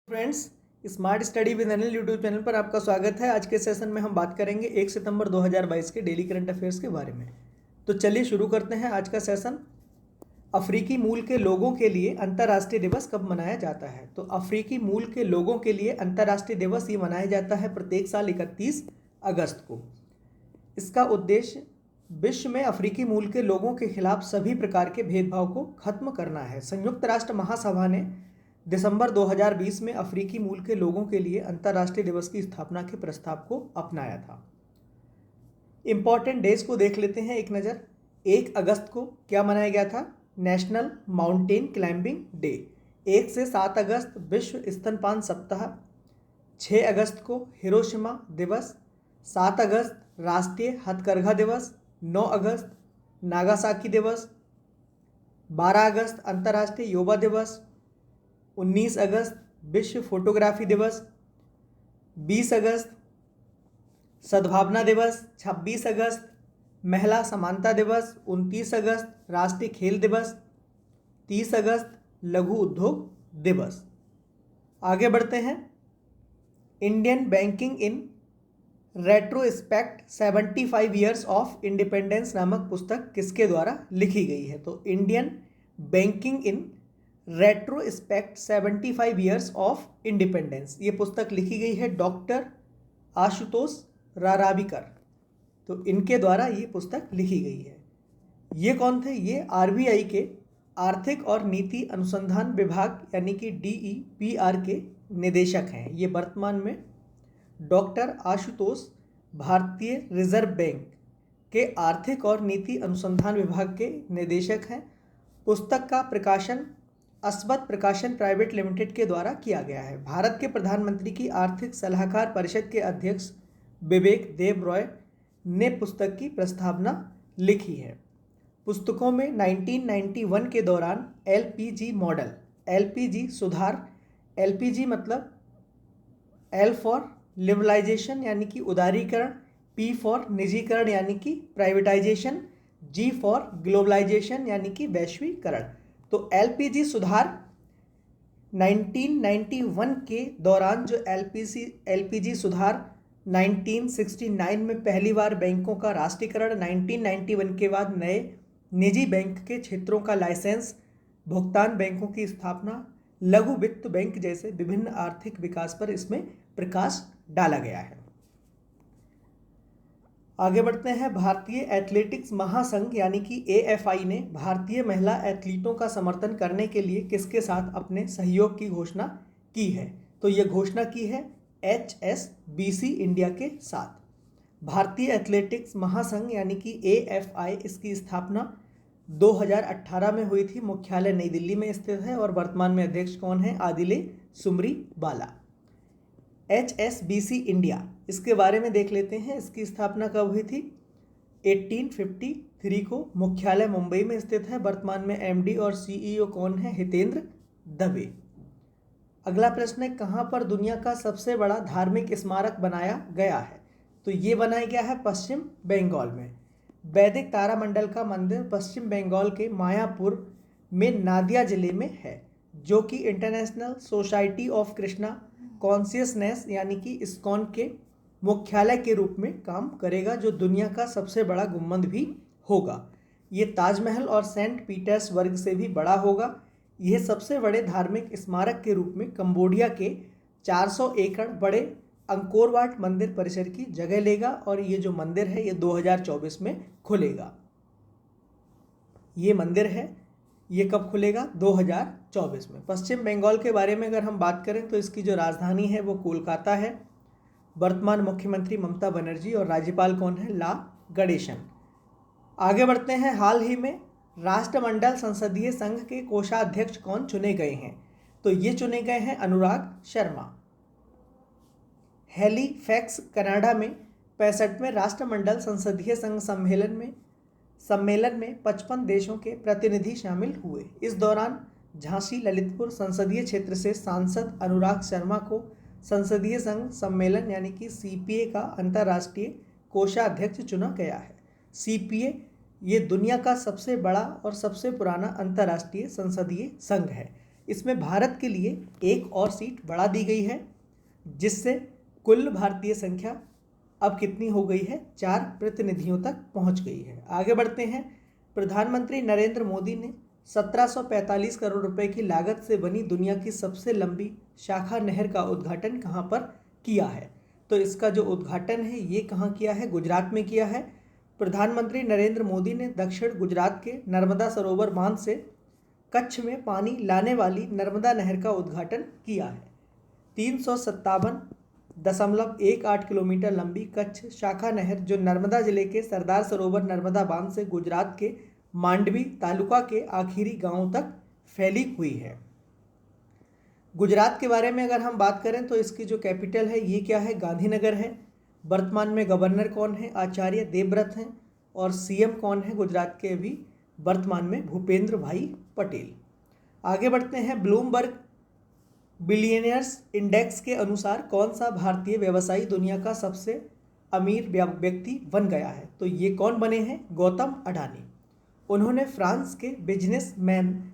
Friends, smart study with Anil YouTube channel पर आपका स्वागत है। आज के सेशन में हम बात करेंगे 1 सितंबर 2022 के डेली करंट अफेयर्स के बारे में। तो चलिए शुरू करते हैं आज का सेशन। अफ्रीकी मूल के लोगों के लिए अंतर्राष्ट्रीय दिवस कब मनाया जाता है? तो अफ्रीकी मूल के लोगों के लिए अंतर्राष्ट्रीय दिवस ये मनाया जाता है प्रत्येक साल 31 अगस्त को। इसका उद्देश्य विश्व में अफ्रीकी मूल के लोगों के खिलाफ सभी प्रकार के भेदभाव को खत्म करना है। संयुक्त राष्ट्र महासभा ने दिसंबर 2020 में अफ्रीकी मूल के लोगों के लिए अंतर्राष्ट्रीय दिवस की स्थापना के प्रस्ताव को अपनाया था। इंपॉर्टेंट डेज को देख लेते हैं एक नज़र। 1 अगस्त को क्या मनाया गया था? National mountain climbing day. 1 से 7 अगस्त विश्व स्तनपान सप्ताह। 6 अगस्त को हिरोशिमा दिवस। 7 अगस्त राष्ट्रीय हथकरघा दिवस। 9 अगस्त नागासाकी दिवस। 12 अगस्त अंतर्राष्ट्रीय युवा दिवस। 19 अगस्त विश्व फोटोग्राफी दिवस। 20 अगस्त सद्भावना दिवस। 26 अगस्त महिला समानता दिवस। 29 अगस्त राष्ट्रीय खेल दिवस। 30 अगस्त लघु उद्योग दिवस। आगे बढ़ते हैं। Indian banking in retrospect 75 years of independence नामक पुस्तक किसके द्वारा लिखी गई है? तो Indian banking in retrospect 75 years of independence, ये पुस्तक लिखी गई है डॉक्टर आशुतोष राराबीकर। तो इनके द्वारा ये पुस्तक लिखी गई है। ये कौन थे? ये आरबीआई के आर्थिक और नीति अनुसंधान विभाग यानी कि DEPR के निदेशक हैं। ये वर्तमान में डॉक्टर आशुतोष भारतीय रिजर्व बैंक के आर्थिक और नीति अनुसंधान विभाग के निदेशक हैं। पुस्तक का प्रकाशन अस्वत प्रकाशन प्राइवेट लिमिटेड के द्वारा किया गया है। भारत के प्रधानमंत्री की आर्थिक सलाहकार परिषद के अध्यक्ष विवेक देब रॉय ने पुस्तक की प्रस्तावना लिखी है। पुस्तकों में 1991 के दौरान LPG मॉडल, LPG सुधार, LPG मतलब L फॉर लिबरलाइजेशन यानी कि उदारीकरण, P फॉर निजीकरण यानी कि प्राइवेटाइजेशन, G फॉर ग्लोबलाइजेशन यानी कि वैश्वीकरण। तो LPG सुधार 1991 के दौरान जो LPG सुधार 1969 में पहली बार बैंकों का राष्ट्रीयकरण, 1991 के बाद नए निजी बैंक के क्षेत्रों का लाइसेंस, भुगतान बैंकों की स्थापना, लघु वित्त बैंक जैसे विभिन्न आर्थिक विकास पर इसमें प्रकाश डाला गया है। आगे बढ़ते हैं। भारतीय एथलेटिक्स महासंघ यानी कि AFI ने भारतीय महिला एथलीटों का समर्थन करने के लिए किसके साथ अपने सहयोग की घोषणा की है? तो ये घोषणा की है HSBC इंडिया के साथ। भारतीय एथलेटिक्स महासंघ यानी कि AFI, इसकी स्थापना 2018 में हुई थी। मुख्यालय नई दिल्ली में स्थित है और वर्तमान में अध्यक्ष कौन है? आदिले सुमरीवाला। HSBC इंडिया, इसके बारे में देख लेते हैं। इसकी स्थापना कब हुई थी? 1853 को। मुख्यालय मुंबई में स्थित है। वर्तमान में MD और CEO कौन है? हितेंद्र दवे। अगला प्रश्न है, कहाँ पर दुनिया का सबसे बड़ा धार्मिक स्मारक बनाया गया है? तो ये बनाया गया है पश्चिम बंगाल में। वैदिक तारामंडल का मंदिर पश्चिम बंगाल के मायापुर में नादिया जिले में है, जो कि international society of Krishna consciousness यानी कि इस्कॉन के मुख्यालय के रूप में काम करेगा, जो दुनिया का सबसे बड़ा गुम्बद भी होगा। ये ताजमहल और सेंट पीटर्सबर्ग से भी बड़ा होगा। यह सबसे बड़े धार्मिक स्मारक के रूप में कंबोडिया के 400 एकड़ बड़े अंकोर वाट मंदिर परिसर की जगह लेगा और ये जो मंदिर है ये 2024 में खुलेगा। ये मंदिर है, ये कब खुलेगा? 2024 में। पश्चिम बंगाल के बारे में अगर हम बात करें तो इसकी जो राजधानी है वो कोलकाता है। वर्तमान मुख्यमंत्री ममता बनर्जी और राज्यपाल कौन है? ला गणेशन। आगे बढ़ते हैं। हाल ही में राष्ट्रमंडल संसदीय संघ के कोषाध्यक्ष कौन चुने गए हैं? तो ये चुने गए हैं अनुराग शर्मा। हैलीफैक्स कनाडा में 65वें राष्ट्रमंडल संसदीय संघ सम्मेलन में 55 देशों के प्रतिनिधि शामिल हुए। इस दौरान झांसी ललितपुर संसदीय क्षेत्र से सांसद अनुराग शर्मा को संसदीय संघ सम्मेलन यानी कि CPA का अंतर्राष्ट्रीय कोषाध्यक्ष चुना गया है। CPA ये दुनिया का सबसे बड़ा और सबसे पुराना अंतर्राष्ट्रीय संसदीय संघ है। इसमें भारत के लिए एक और सीट बढ़ा दी गई है, जिससे कुल भारतीय संख्या अब कितनी हो गई है, 4 प्रतिनिधियों तक पहुंच गई है। आगे बढ़ते हैं। प्रधानमंत्री नरेंद्र मोदी ने 1745 करोड़ रुपए की लागत से बनी दुनिया की सबसे लंबी शाखा नहर का उद्घाटन कहां पर किया है? तो इसका जो उद्घाटन है ये कहां किया है? गुजरात में किया है। प्रधानमंत्री नरेंद्र मोदी ने दक्षिण गुजरात के नर्मदा सरोवर बांध से कच्छ में पानी लाने वाली नर्मदा नहर का उद्घाटन किया है। 357.18 किलोमीटर लंबी कच्छ शाखा नहर जो नर्मदा जिले के सरदार सरोवर नर्मदा बांध से गुजरात के मांडवी तालुका के आखिरी गांवों तक फैली हुई है। गुजरात के बारे में अगर हम बात करें तो इसकी जो कैपिटल है ये क्या है? गांधीनगर है। वर्तमान में गवर्नर कौन है? आचार्य देवव्रत हैं। और सीएम कौन है गुजरात के अभी वर्तमान में? भूपेंद्र भाई पटेल। आगे बढ़ते हैं। ब्लूमबर्ग बिलियनियर्स इंडेक्स के अनुसार कौन सा भारतीय व्यवसायी दुनिया का सबसे अमीर व्यक्ति बन गया है? तो ये कौन बने हैं? गौतम अडानी। उन्होंने फ्रांस के बिजनेसमैन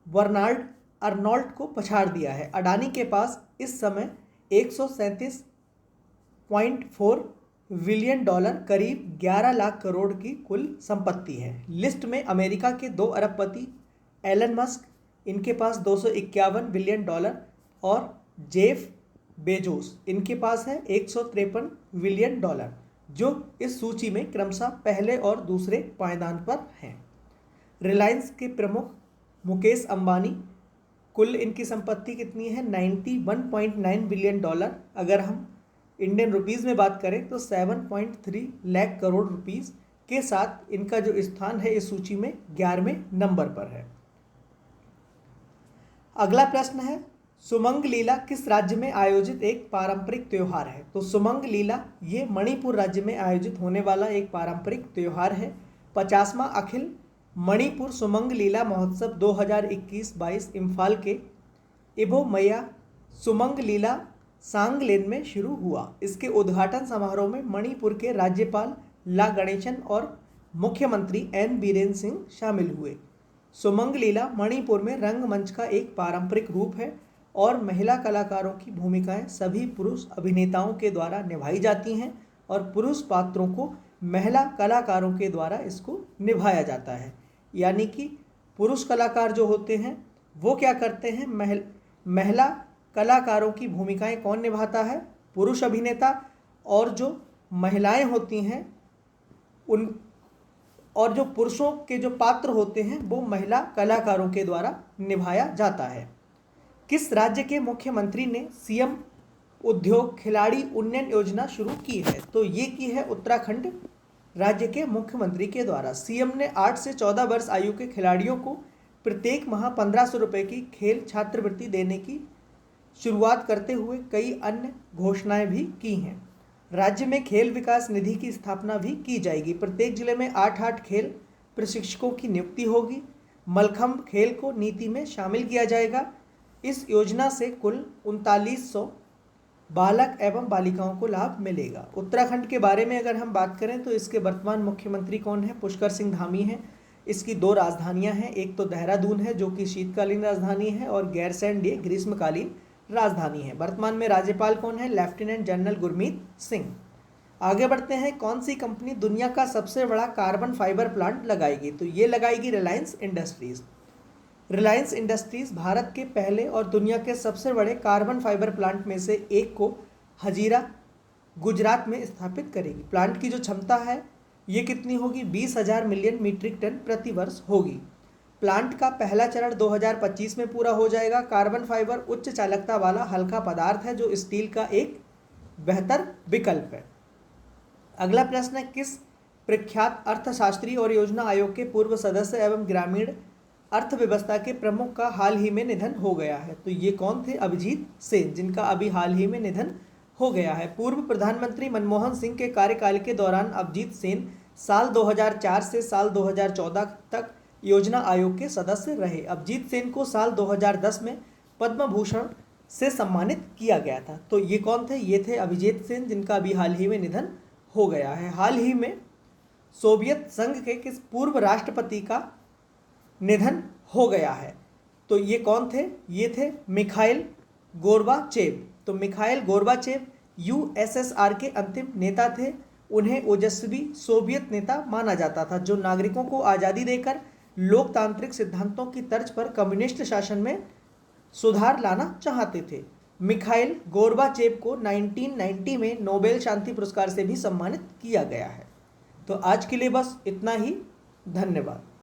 बर्नार्ड अर्नोल्ट को पछाड़ दिया है। अडानी के पास इस समय 137.4 बिलियन डॉलर करीब 11 लाख करोड़ की कुल संपत्ति है। लिस्ट में अमेरिका के 2 अरबपति एलन मस्क, इनके पास 251 बिलियन डॉलर, और जेफ बेजोस, इनके पास है 153 बिलियन डॉलर, जो इस सूची में क्रमशः पहले और दूसरे पायदान पर हैं। रिलायंस के प्रमुख मुकेश अंबानी, कुल इनकी संपत्ति कितनी है? 91.9 बिलियन डॉलर। अगर हम इंडियन रुपीज़ में बात करें तो 7.3 लाख करोड़ रुपीज़ के साथ इनका जो स्थान है इस सूची में 11वें नंबर पर है। अगला प्रश्न है, सुमंग लीला किस राज्य में आयोजित एक पारंपरिक त्योहार है? तो सुमंग लीला ये मणिपुर राज्य में आयोजित होने वाला एक पारंपरिक त्योहार है। 50वां अखिल मणिपुर सुमंग लीला महोत्सव 2021-22 इम्फाल के इबो मैया सुमंग लीला सांगलेन में शुरू हुआ। इसके उद्घाटन समारोह में मणिपुर के राज्यपाल ला गणेशन और मुख्यमंत्री एन बीरेन सिंह शामिल हुए। सुमंग लीला मणिपुर में रंगमंच का एक पारंपरिक रूप है और महिला कलाकारों की भूमिकाएं सभी पुरुष अभिनेताओं के द्वारा निभाई जाती हैं और पुरुष पात्रों को महिला कलाकारों के द्वारा इसको निभाया जाता है। यानी कि पुरुष कलाकार जो होते हैं वो क्या करते हैं? महिला कलाकारों की भूमिकाएं कौन निभाता है? पुरुष अभिनेता। और जो महिलाएं होती हैं उन और जो पुरुषों के जो पात्र होते हैं वो महिला कलाकारों के द्वारा निभाया जाता है। किस राज्य के मुख्यमंत्री ने सीएम उद्योग खिलाड़ी उन्नयन योजना शुरू की है? तो ये की है उत्तराखंड राज्य के मुख्यमंत्री के द्वारा। सीएम ने 8 से 14 वर्ष आयु के खिलाड़ियों को प्रत्येक माह 1500 रुपये की खेल छात्रवृत्ति देने की शुरुआत करते हुए कई अन्य घोषणाएं भी की हैं। राज्य में खेल विकास निधि की स्थापना भी की जाएगी। प्रत्येक जिले में 8 खेल प्रशिक्षकों की नियुक्ति होगी। मलखंभ खेल को नीति में शामिल किया जाएगा। इस योजना से कुल 3900 बालक एवं बालिकाओं को लाभ मिलेगा। उत्तराखंड के बारे में अगर हम बात करें तो इसके वर्तमान मुख्यमंत्री कौन है? पुष्कर सिंह धामी हैं। इसकी 2 राजधानियां हैं, एक तो देहरादून है जो कि शीतकालीन राजधानी है और गैरसैंण ये ग्रीष्मकालीन राजधानी है। वर्तमान में राज्यपाल कौन है? Lieutenant general Gurmeet Singh. आगे बढ़ते हैं। कौन सी कंपनी दुनिया का सबसे बड़ा कार्बन फाइबर प्लांट लगाएगी? तो ये लगाएगी रिलायंस इंडस्ट्रीज। रिलायंस इंडस्ट्रीज भारत के पहले और दुनिया के सबसे बड़े कार्बन फाइबर प्लांट में से एक को हजीरा गुजरात में स्थापित करेगी। प्लांट की जो क्षमता है ये कितनी होगी? 20,000 मिलियन मीट्रिक टन प्रति वर्ष होगी। प्लांट का पहला चरण 2025 में पूरा हो जाएगा। कार्बन फाइबर उच्च चालकता वाला हल्का पदार्थ है जो स्टील का एक बेहतर विकल्प है। अगला प्रश्न है, किस प्रख्यात अर्थशास्त्री और योजना आयोग के पूर्व सदस्य एवं ग्रामीण अर्थव्यवस्था के प्रमुख का हाल ही में निधन हो गया है? तो ये कौन थे? अभिजीत सेन, जिनका अभी हाल ही में निधन हो गया है। पूर्व प्रधानमंत्री मनमोहन सिंह के कार्यकाल के दौरान अभिजीत सेन साल 2004 से साल 2014 तक योजना आयोग के सदस्य रहे। अभिजीत सेन को साल 2010 में पद्म भूषण से सम्मानित किया गया था। तो ये कौन थे? ये थे अभिजीत सेन, जिनका अभी हाल ही में निधन हो गया है। हाल ही में सोवियत संघ के किस पूर्व राष्ट्रपति का निधन हो गया है? तो ये कौन थे? ये थे मिखाइल गोर्बाचेव। तो मिखाइल गोर्बाचेव यूएसएसआर के अंतिम नेता थे। उन्हें ओजस्वी सोवियत नेता माना जाता था, जो नागरिकों को आज़ादी देकर लोकतांत्रिक सिद्धांतों की तर्ज पर कम्युनिस्ट शासन में सुधार लाना चाहते थे। मिखाइल गोर्बाचेव को 1990 में नोबेल शांति पुरस्कार से भी सम्मानित किया गया है। तो आज के लिए बस इतना ही। धन्यवाद।